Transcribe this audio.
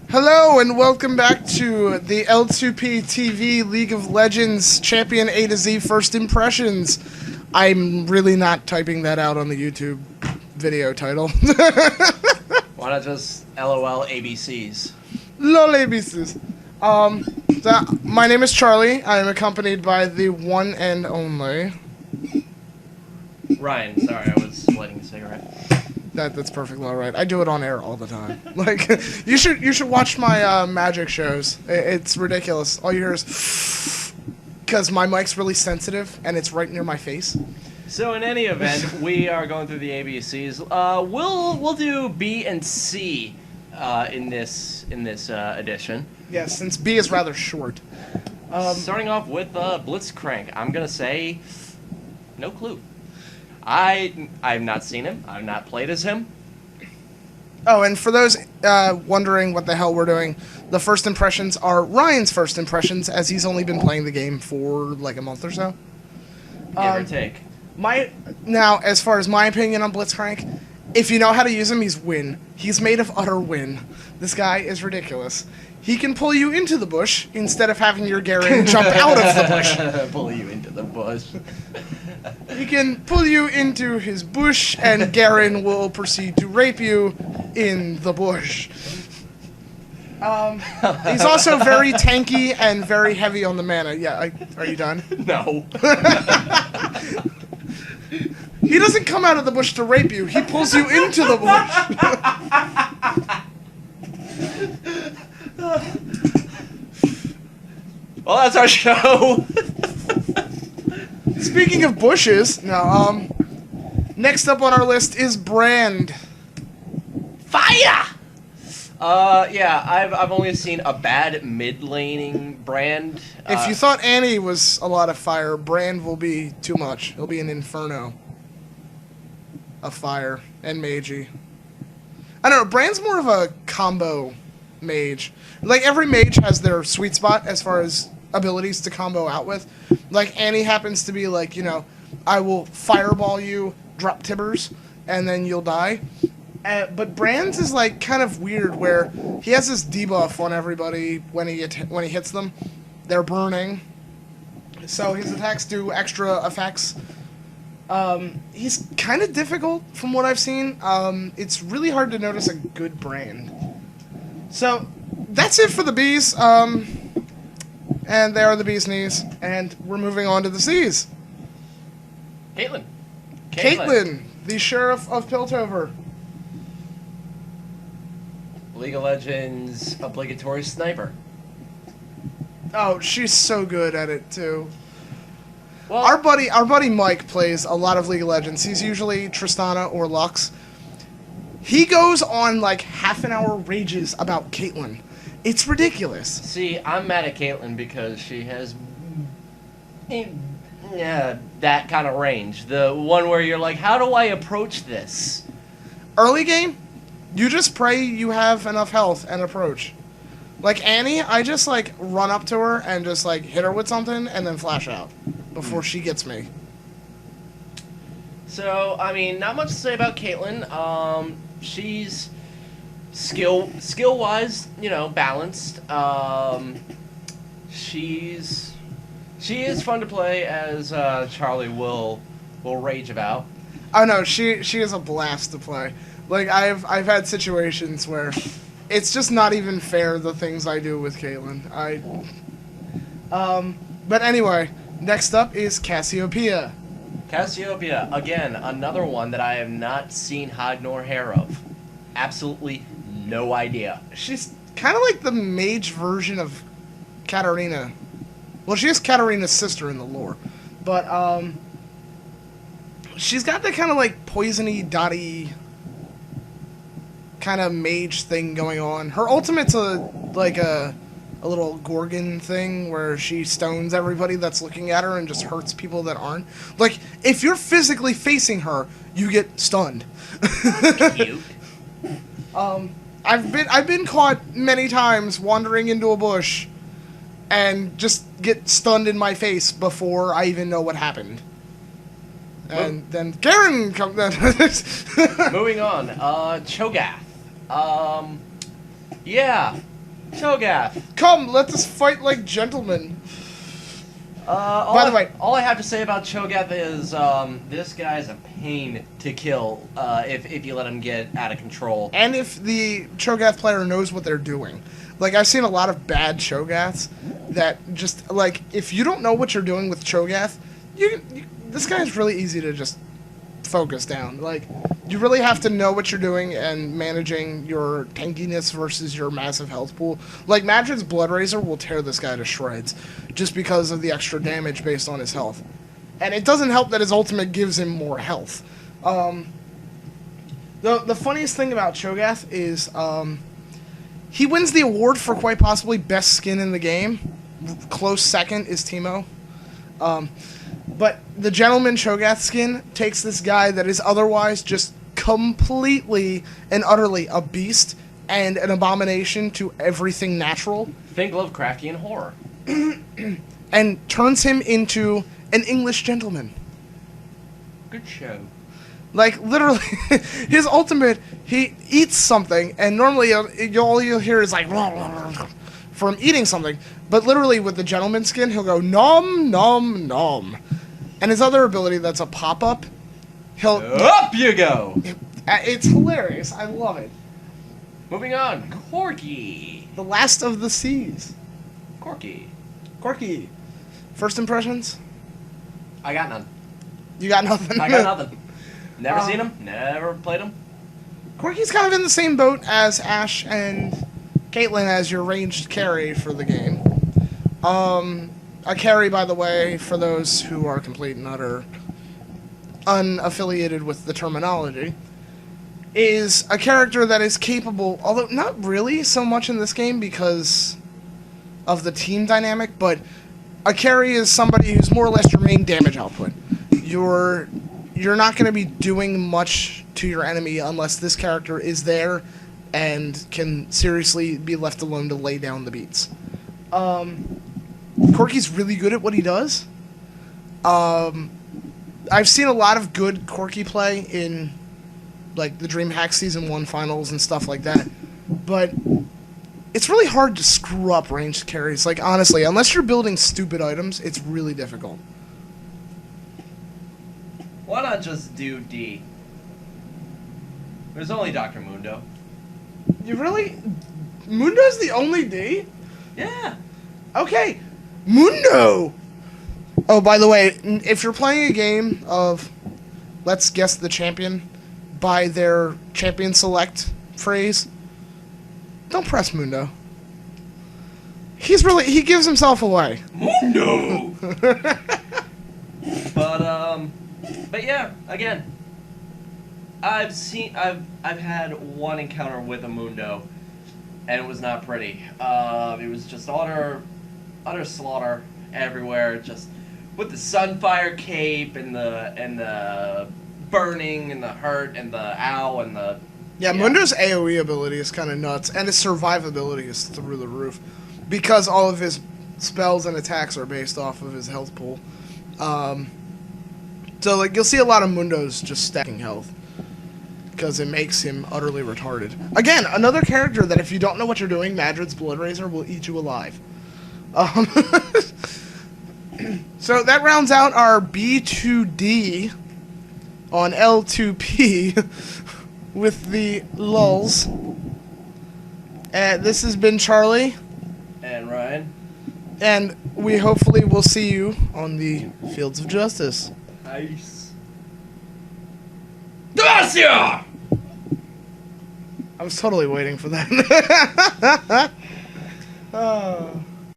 Hello and welcome back to the L2P TV League of Legends Champion A to Z First Impressions. I'm really not typing that out on the YouTube video title. Why not just LOL ABCs? LOL ABCs. My name is Charlie. I am accompanied by the one and only Ryan, sorry, I was lighting a cigarette. That's perfectly all right. I do it on air all the time. Like you should watch my magic shows. It's ridiculous. All you hear is because my mic's really sensitive and it's right near my face. So in any event, we are going through the ABCs. We'll do B and C in this edition. Yes, since B is rather short. Starting off with Blitzcrank, I'm gonna say no clue. I've not seen him. I've not played as him. Oh, and for those wondering what the hell we're doing, the first impressions are Ryan's first impressions, as he's only been playing the game for like a month or so. Give or take. Now, as far as my opinion on Blitzcrank, if you know how to use him, he's win. He's made of utter win. This guy is ridiculous. He can pull you into the bush instead of having your Garen jump out of the bush. Pull you into the bush. He can pull you into his bush, and Garen will proceed to rape you in the bush. He's also very tanky and very heavy on the mana. Yeah, are you done? No. He doesn't come out of the bush to rape you. He pulls you into the bush. Well, that's our show. Speaking of bushes, now, next up on our list is Brand. Fire! Yeah, I've only seen a bad mid-laning Brand. If you thought Annie was a lot of fire, Brand will be too much. He'll be an inferno of fire and magey. I don't know, Brand's more of a combo mage. Like, every mage has their sweet spot as far as abilities to combo out with. Like, Annie happens to be like, you know, I will fireball you, drop tibbers, and then you'll die. But Brand's is like kind of weird, where he has this debuff on everybody when he hits them. They're burning, so his attacks do extra effects. He's kind of difficult from what I've seen. It's really hard to notice a good Brand. So that's it for the B's. And they are the bee's knees, and we're moving on to the C's. Caitlyn, the Sheriff of Piltover. League of Legends obligatory sniper. Oh, she's so good at it too. Well, Our buddy Mike plays a lot of League of Legends. He's usually Tristana or Lux. He goes on like half-an-hour rages about Caitlyn. It's ridiculous. See, I'm mad at Caitlyn because she has that kind of range. The one where you're like, how do I approach this? Early game, you just pray you have enough health and approach. Like Annie, I just like run up to her and just like hit her with something and then flash out before she gets me. So, I mean, not much to say about Caitlyn. She's skill-wise, you know, balanced. She is fun to play, as Charlie will rage about. Oh no, she is a blast to play. Like I've had situations where it's just not even fair, the things I do with Caitlyn. But anyway, next up is Cassiopeia. Cassiopeia, again, another one that I have not seen hide nor hair of. Absolutely no idea. She's kind of like the mage version of Katarina. Well, she is Katarina's sister in the lore. But, she's got that kind of like poisony, dotty kind of mage thing going on. Her ultimate's a little Gorgon thing where she stones everybody that's looking at her and just hurts people that aren't. Like, if you're physically facing her, you get stunned. Cute. I've been caught many times wandering into a bush and just get stunned in my face before I even know what happened. And then Garen comes. Moving on, Chogath. Yeah, Chogath. Come, let us fight like gentlemen. By the way, all I have to say about Cho'Gath is this guy's a pain to kill if you let him get out of control. and if the Cho'Gath player knows what they're doing. Like, I've seen a lot of bad Cho'Gaths that just, like, if you don't know what you're doing with Cho'Gath, this guy's really easy to just focus down. Like, you really have to know what you're doing and managing your tankiness versus your massive health pool. Like, Madred's Blood Razor will tear this guy to shreds just because of the extra damage based on his health. And it doesn't help that his ultimate gives him more health. The funniest thing about Cho'Gath is he wins the award for quite possibly best skin in the game. Close second is Teemo. But the Gentleman Cho'Gath skin takes this guy that is otherwise just completely and utterly a beast and an abomination to everything natural. Think Lovecraftian horror. And turns him into an English gentleman. Good show. Like, literally, his ultimate, he eats something, and normally all you'll hear is like, from eating something. But literally, with the gentleman skin, he'll go, nom, nom, nom. And his other ability, that's a pop-up, he'll... Up you go! It's hilarious. I love it. Moving on. Corki. The last of the seas. Corki. Corki. First impressions? I got none. You got nothing? I got nothing. Never seen him. Never played him. Corki's kind of in the same boat as Ashe and Caitlyn as your ranged carry for the game. A carry, by the way, for those who are complete and utter unaffiliated with the terminology, is a character that is capable, although not really so much in this game because of the team dynamic, but a carry is somebody who's more or less your main damage output. You're not going to be doing much to your enemy unless this character is there and can seriously be left alone to lay down the beats. Corki's really good at what he does. I've seen a lot of good Corki play in like the DreamHack Season 1 finals and stuff like that, but it's really hard to screw up ranged carries. Like, honestly, unless you're building stupid items, it's really difficult. Why not just do D? There's only Dr. Mundo. You really? Mundo's the only D? Yeah. Okay. Mundo! Oh, by the way, if you're playing a game of Let's Guess the Champion by their champion select phrase, don't press Mundo. He gives himself away. Mundo! But yeah, again, I've had one encounter with a Mundo, and it was not pretty. It was just utter slaughter everywhere, just with the Sunfire cape and the burning and the hurt and the ow and the... Yeah, Mundo's AoE ability is kind of nuts, and his survivability is through the roof, because all of his spells and attacks are based off of his health pool. So, like, you'll see a lot of Mundos just stacking health, because it makes him utterly retarded. Again, another character that if you don't know what you're doing, Madred's Blood Razor will eat you alive. So that rounds out our B2D on L2P with the lulls. This has been Charlie. And Ryan. And we hopefully will see you on the fields of justice. Nice. Gracias! I was totally waiting for that. Oh.